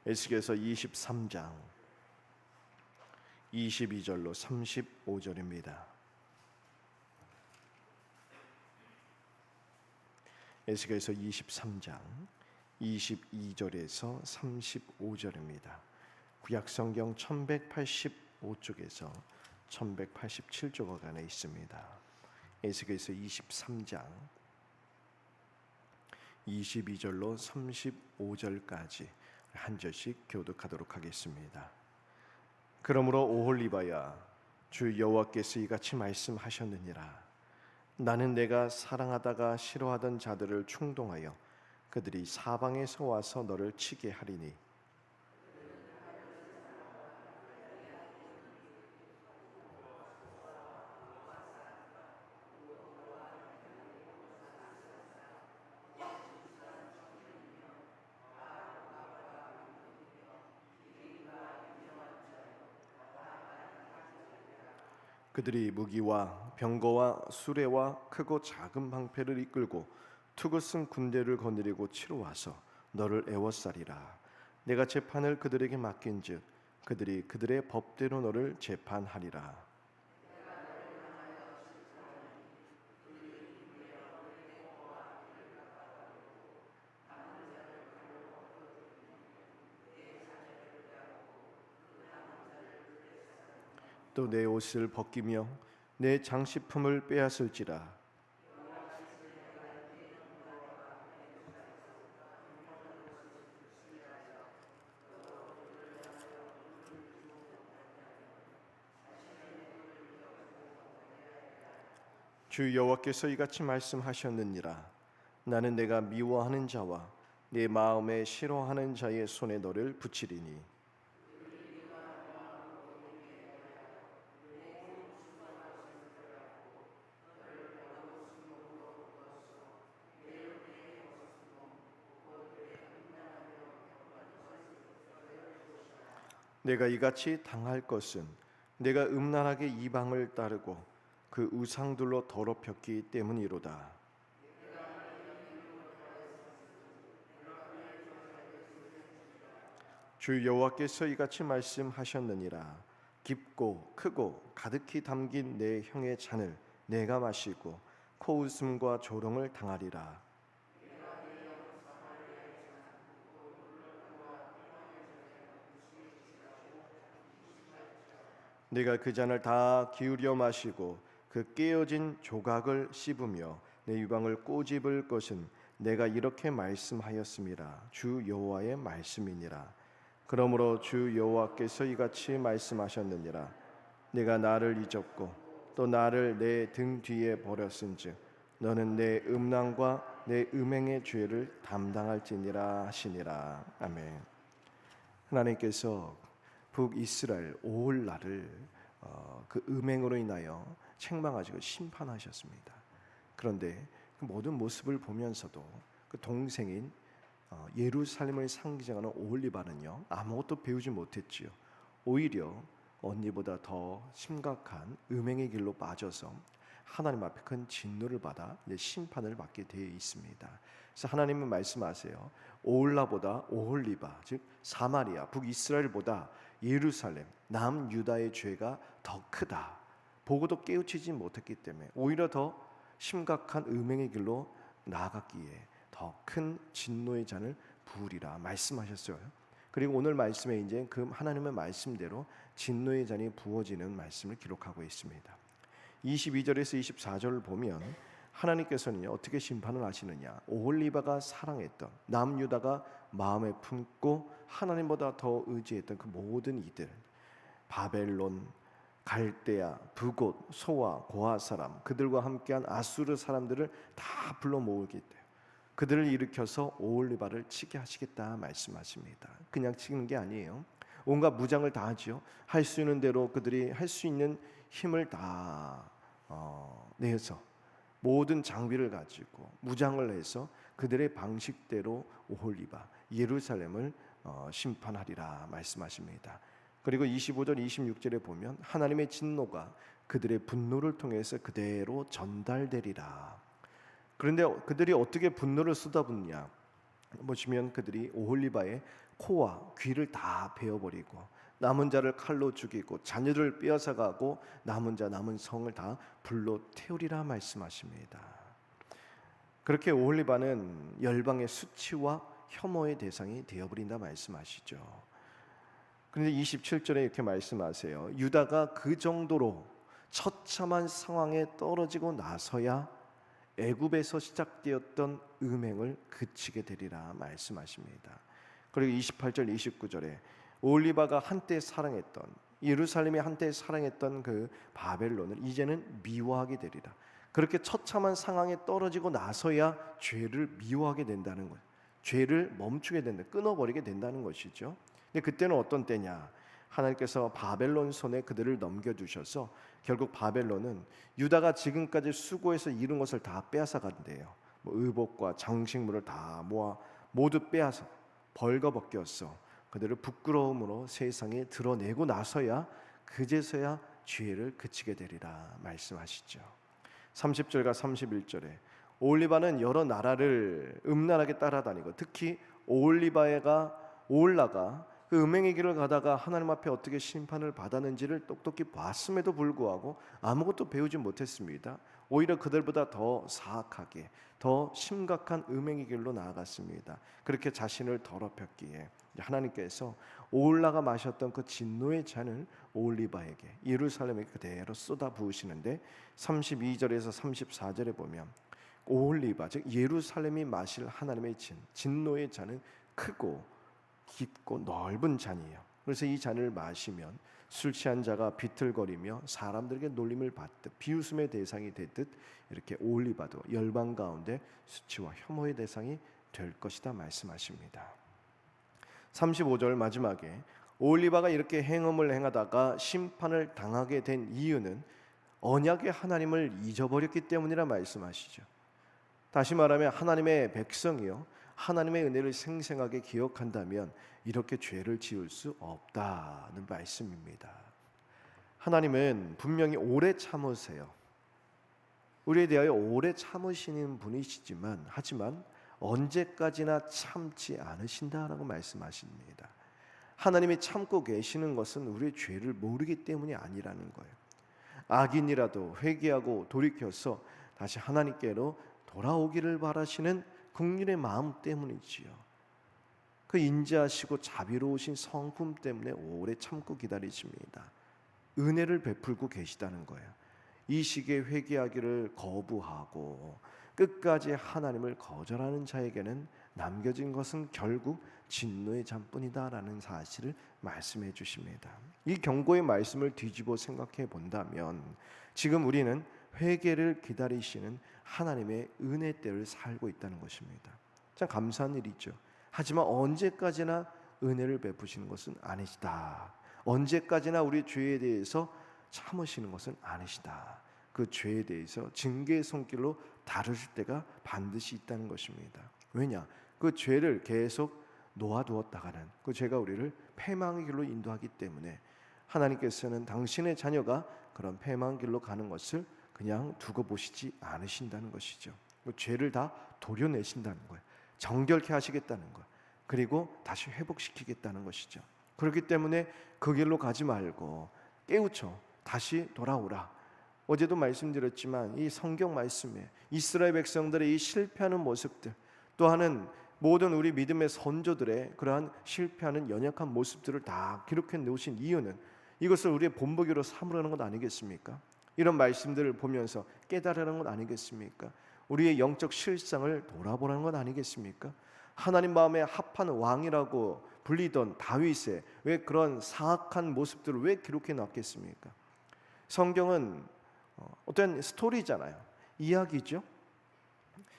에스겔서 23장 22절로 35절입니다. 에스겔서 23장 22절에서 35절입니다. 구약성경 1185쪽에서 1187쪽에 있습니다. 에스겔서 23장 22절로 35절까지 한 절씩 교독하도록 하겠습니다. 그러므로 오홀리바야, 주 여호와께서 이같이 말씀하셨느니라. 나는 내가 사랑하다가 싫어하던 자들을 충동하여 그들이 사방에서 와서 너를 치게 하리니 그들이 무기와 병거와 수레와 크고 작은 방패를 이끌고 투구 쓴 군대를 거느리고 치러 와서 너를 애워싸리라. 내가 재판을 그들에게 맡긴즉 그들이 그들의 법대로 너를 재판하리라. 또 내 옷을 벗기며 내 장식품을 빼앗을지라. 주 여호와께서 이같이 말씀하셨느니라. 나는 내가 미워하는 자와 내 마음에 싫어하는 자의 손에 너를 붙이리니 내가 이같이 당할 것은 내가 음란하게 이방을 따르고 그 우상들로 더럽혔기 때문이로다. 주 여호와께서 이같이 말씀하셨느니라. 깊고 크고 가득히 담긴 내 형의 잔을 내가 마시고 코웃음과 조롱을 당하리라. 내가 그 잔을 다 기울여 마시고 그 깨어진 조각을 씹으며 내 유방을 꼬집을 것은 내가 이렇게 말씀하였음이라. 주 여호와의 말씀이니라. 그러므로 주 여호와께서 이같이 말씀하셨느니라. 내가 나를 잊었고 또 나를 내 등 뒤에 버렸은즉 너는 내 음란과 내 음행의 죄를 담당할지니라 하시니라. 아멘. 하나님께서 북이스라엘 오홀라를 그 음행으로 인하여 책망하시고 심판하셨습니다. 그런데 그 모든 모습을 보면서도 그 동생인 예루살렘을 상징하는 오홀리바는요 아무것도 배우지 못했지요. 오히려 언니보다 더 심각한 음행의 길로 빠져서 하나님 앞에 큰 진노를 받아 심판을 받게 되어 있습니다. 그래서 하나님은 말씀하세요. 오홀라보다 오홀리바, 즉 사마리아, 북이스라엘보다 예루살렘, 남유다의 죄가 더 크다. 보고도 깨우치지 못했기 때문에 오히려 더 심각한 음행의 길로 나아갔기에 더 큰 진노의 잔을 부으리라 말씀하셨어요. 그리고 오늘 말씀에 이제 그 하나님의 말씀대로 진노의 잔이 부어지는 말씀을 기록하고 있습니다. 22절에서 24절을 보면 하나님께서는 어떻게 심판을 하시느냐. 오홀리바가 사랑했던 남유다가 마음에 품고 하나님보다 더 의지했던 그 모든 이들, 바벨론, 갈대아, 북옷, 소아, 고아 사람, 그들과 함께한 아수르 사람들을 다 불러 모으게 돼요. 그들을 일으켜서 오홀리바를 치게 하시겠다 말씀하십니다. 그냥 치는 게 아니에요. 온갖 무장을 다 하죠. 할 수 있는 대로 그들이 할 수 있는 힘을 다 내서 모든 장비를 가지고 무장을 해서 그들의 방식대로 오홀리바 예루살렘을 심판하리라 말씀하십니다. 그리고 25절 26절에 보면 하나님의 진노가 그들의 분노를 통해서 그대로 전달되리라. 그런데 그들이 어떻게 분노를 쏟아붓냐 보시면 그들이 오홀리바의 코와 귀를 다 베어버리고 남은 자를 칼로 죽이고 자녀를 빼앗아가고 남은 자 남은 성을 다 불로 태우리라 말씀하십니다. 그렇게 오홀리바는 열방의 수치와 혐오의 대상이 되어버린다 말씀하시죠. 그런데 27절에 이렇게 말씀하세요. 유다가 그 정도로 처참한 상황에 떨어지고 나서야 애굽에서 시작되었던 음행을 그치게 되리라 말씀하십니다. 그리고 28절 29절에 오홀리바가 한때 사랑했던, 예루살렘이 한때 사랑했던 그 바벨론을 이제는 미워하게 되리라. 그렇게 처참한 상황에 떨어지고 나서야 죄를 미워하게 된다는 거예요. 죄를 멈추게 된다, 끊어버리게 된다는 것이죠. 근데 그때는 어떤 때냐? 하나님께서 바벨론 손에 그들을 넘겨주셔서 결국 바벨론은 유다가 지금까지 수고해서 이룬 것을 다 빼앗아 간대요. 의복과 장식물을 다 모아 모두 빼앗아 벌거벗겼어. 그들을 부끄러움으로 세상에 드러내고 나서야 그제서야 죄를 그치게 되리라 말씀하시죠. 30절과 31절에 오홀리바는 여러 나라를 음란하게 따라다니고 특히 오홀라가 그 음행의 길을 가다가 하나님 앞에 어떻게 심판을 받았는지를 똑똑히 봤음에도 불구하고 아무것도 배우지 못했습니다. 오히려 그들보다 더 사악하게 더 심각한 음행의 길로 나아갔습니다. 그렇게 자신을 더럽혔기에 하나님께서 오홀라가 마셨던 그 진노의 잔을 오홀리바에게 예루살렘에 그대로 쏟아 부으시는데 32절에서 34절에 보면 오홀리바 즉 예루살렘이 마실 하나님의 진노의 잔은 크고 깊고 넓은 잔이에요. 그래서 이 잔을 마시면 술 취한 자가 비틀거리며 사람들에게 놀림을 받듯 비웃음의 대상이 되듯 이렇게 오홀리바도 열방 가운데 수치와 혐오의 대상이 될 것이다 말씀하십니다. 35절 마지막에 오홀리바가 이렇게 행음을 행하다가 심판을 당하게 된 이유는 언약의 하나님을 잊어버렸기 때문이라 말씀하시죠. 다시 말하면 하나님의 백성이요 하나님의 은혜를 생생하게 기억한다면 이렇게 죄를 지을 수 없다는 말씀입니다. 하나님은 분명히 오래 참으세요. 우리에 대하여 오래 참으시는 분이시지만 하지만 언제까지나 참지 않으신다라고 말씀하십니다. 하나님이 참고 계시는 것은 우리의 죄를 모르기 때문이 아니라는 거예요. 악인이라도 회개하고 돌이켜서 다시 하나님께로 돌아오기를 바라시는 긍휼의 마음 때문이지요. 그 인자하시고 자비로우신 성품 때문에 오래 참고 기다리십니다. 은혜를 베풀고 계시다는 거예요. 이 시기에 회개하기를 거부하고 끝까지 하나님을 거절하는 자에게는 남겨진 것은 결국 진노의 잔뿐이다라는 사실을 말씀해 주십니다. 이 경고의 말씀을 뒤집어 생각해 본다면 지금 우리는 회개를 기다리시는 하나님의 은혜 때를 살고 있다는 것입니다. 참 감사한 일이죠. 하지만 언제까지나 은혜를 베푸시는 것은 아니시다. 언제까지나 우리 죄에 대해서 참으시는 것은 아니시다. 그 죄에 대해서 징계의 손길로 다루실 때가 반드시 있다는 것입니다. 왜냐? 그 죄를 계속 놓아두었다가는 그 죄가 우리를 패망의 길로 인도하기 때문에 하나님께서는 당신의 자녀가 그런 패망의 길로 가는 것을 그냥 두고 보시지 않으신다는 것이죠. 그 죄를 다 도려내신다는 거예요. 정결케 하시겠다는 거예요. 그리고 다시 회복시키겠다는 것이죠. 그렇기 때문에 그 길로 가지 말고 깨우쳐 다시 돌아오라. 어제도 말씀드렸지만 이 성경 말씀에 이스라엘 백성들의 이 실패하는 모습들 또한은 모든 우리 믿음의 선조들의 그러한 실패하는 연약한 모습들을 다 기록해 놓으신 이유는 이것을 우리의 본보기로 삼으라는 것 아니겠습니까? 이런 말씀들을 보면서 깨달으라는 것 아니겠습니까? 우리의 영적 실상을 돌아보라는 것 아니겠습니까? 하나님 마음에 합한 왕이라고 불리던 다윗의 왜 그런 사악한 모습들을 왜 기록해 놨겠습니까? 성경은 어떤 스토리잖아요. 이야기죠.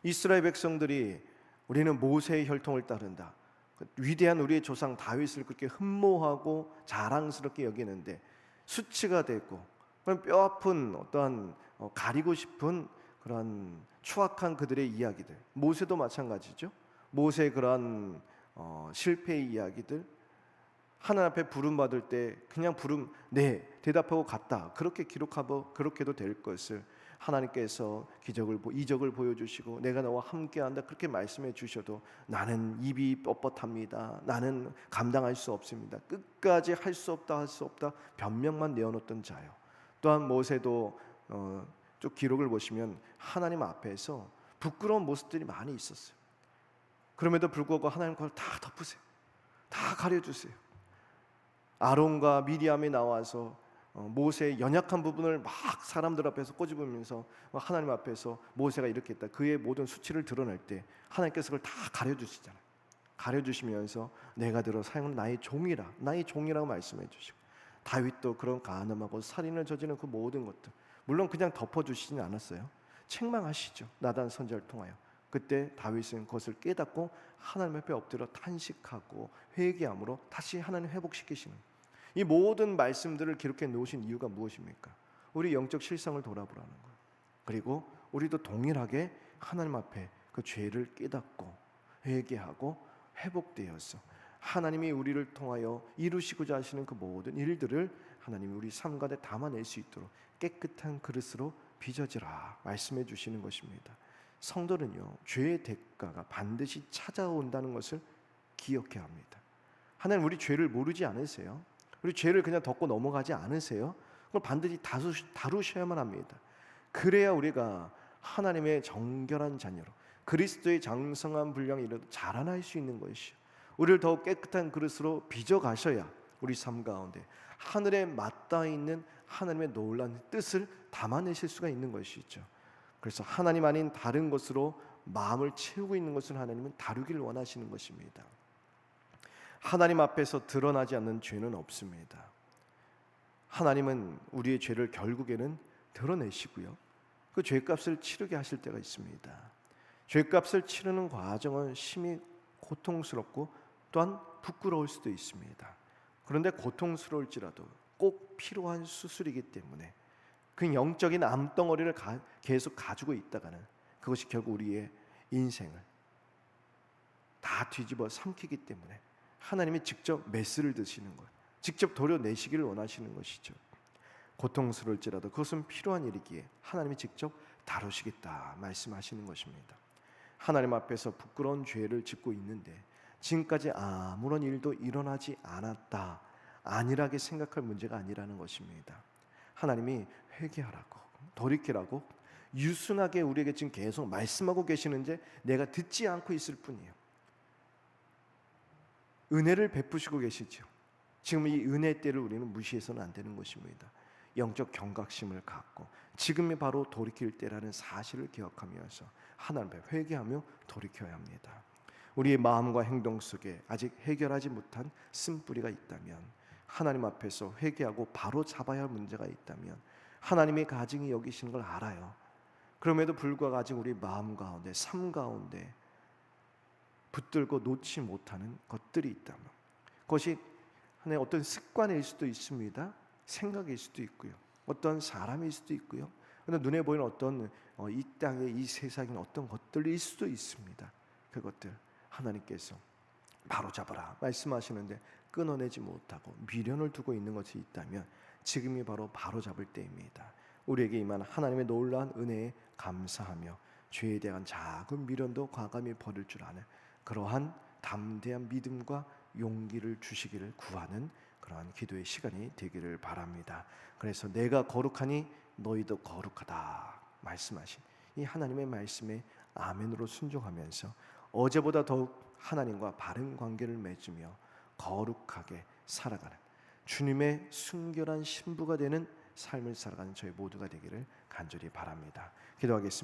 이스라엘 백성들이 우리는 모세의 혈통을 따른다. 위대한 우리의 조상 다윗을 그렇게 흠모하고 자랑스럽게 여기는데 수치가 되고 그런 뼈아픈 어떠한 가리고 싶은 그런 추악한 그들의 이야기들. 모세도 마찬가지죠. 모세의 그런 실패의 이야기들. 하나님 앞에 부름 받을 때 그냥 부름 네 대답하고 갔다 그렇게 기록하고 그렇게도 될 것을 하나님께서 이적을 보여주시고 내가 너와 함께한다 그렇게 말씀해 주셔도 나는 입이 뻣뻣합니다. 나는 감당할 수 없습니다. 끝까지 할 수 없다 변명만 내어놓던 자요. 또한 모세도 쭉 기록을 보시면 하나님 앞에서 부끄러운 모습들이 많이 있었어요. 그럼에도 불구하고 하나님 그걸 다 덮으세요. 다 가려주세요. 아론과 미리암이 나와서 모세의 연약한 부분을 막 사람들 앞에서 꼬집으면서 하나님 앞에서 모세가 이렇게 했다. 그의 모든 수치를 드러낼 때 하나님께서 그걸 다 가려주시잖아요. 가려주시면서 내가 들어 사용한 나의 종이라고 말씀해 주시고, 다윗도 그런 간음하고 살인을 저지르는 그 모든 것들 물론 그냥 덮어주시진 않았어요. 책망하시죠. 나단 선지자를 통하여. 그때 다윗은 그것을 깨닫고 하나님 앞에 엎드려 탄식하고 회개함으로 다시 하나님 회복시키시는, 이 모든 말씀들을 기록해 놓으신 이유가 무엇입니까? 우리 영적 실상을 돌아보라는 거예요. 그리고 우리도 동일하게 하나님 앞에 그 죄를 깨닫고 회개하고 회복되어서 하나님이 우리를 통하여 이루시고자 하시는 그 모든 일들을 하나님이 우리 삶 가운데 담아낼 수 있도록 깨끗한 그릇으로 빚어지라 말씀해 주시는 것입니다. 성도는요, 죄의 대가가 반드시 찾아온다는 것을 기억해야 합니다. 하나님 우리 죄를 모르지 않으세요? 우리 죄를 그냥 덮고 넘어가지 않으세요? 그걸 반드시 다루셔야만 합니다. 그래야 우리가 하나님의 정결한 자녀로 그리스도의 장성한 분량에 이르러 자라날 수 있는 것이요, 우리를 더욱 깨끗한 그릇으로 빚어가셔야 우리 삶 가운데 하늘에 맞닿아 있는 하나님의 놀라운 뜻을 담아내실 수가 있는 것이죠. 그래서 하나님 아닌 다른 것으로 마음을 채우고 있는 것을 하나님은 다루기를 원하시는 것입니다. 하나님 앞에서 드러나지 않는 죄는 없습니다. 하나님은 우리의 죄를 결국에는 드러내시고요, 그 죄값을 치르게 하실 때가 있습니다. 죄값을 치르는 과정은 심히 고통스럽고 또한 부끄러울 수도 있습니다. 그런데 고통스러울지라도 꼭 필요한 수술이기 때문에 그 영적인 암덩어리를 계속 가지고 있다가는 그것이 결국 우리의 인생을 다 뒤집어 삼키기 때문에 하나님이 직접 메스를 드시는 거예요. 직접 도려내시기를 원하시는 것이죠. 고통스러울지라도 그것은 필요한 일이기에 하나님이 직접 다루시겠다 말씀하시는 것입니다. 하나님 앞에서 부끄러운 죄를 짓고 있는데 지금까지 아무런 일도 일어나지 않았다, 안일하게 생각할 문제가 아니라는 것입니다. 하나님이 회개하라고, 돌이키라고 유순하게 우리에게 지금 계속 말씀하고 계시는데 내가 듣지 않고 있을 뿐이에요. 은혜를 베푸시고 계시죠. 지금 이 은혜 때를 우리는 무시해서는 안 되는 것입니다. 영적 경각심을 갖고 지금이 바로 돌이킬 때라는 사실을 기억하면서 하나님 앞에 회개하며 돌이켜야 합니다. 우리의 마음과 행동 속에 아직 해결하지 못한 쓴뿌리가 있다면, 하나님 앞에서 회개하고 바로 잡아야 할 문제가 있다면 하나님의 가증히 여기시는 걸 알아요. 그럼에도 불구하고 아직 우리 마음 가운데, 삶 가운데 붙들고 놓지 못하는 것들이 있다면, 그것이 하나의 어떤 습관일 수도 있습니다. 생각일 수도 있고요, 어떤 사람일 수도 있고요, 눈에 보이는 어떤 이 땅의 이 세상의 어떤 것들일 수도 있습니다. 그것들 하나님께서 바로 잡아라 말씀하시는데 끊어내지 못하고 미련을 두고 있는 것이 있다면 지금이 바로 잡을 때입니다. 우리에게 임한 하나님의 놀라운 은혜에 감사하며 죄에 대한 작은 미련도 과감히 버릴 줄 아는 그러한 담대한 믿음과 용기를 주시기를 구하는 그러한 기도의 시간이 되기를 바랍니다. 그래서 내가 거룩하니 너희도 거룩하다 말씀하신 이 하나님의 말씀에 아멘으로 순종하면서 어제보다 더욱 하나님과 바른 관계를 맺으며 거룩하게 살아가는 주님의 순결한 신부가 되는 삶을 살아가는 저희 모두가 되기를 간절히 바랍니다. 기도하겠습니다.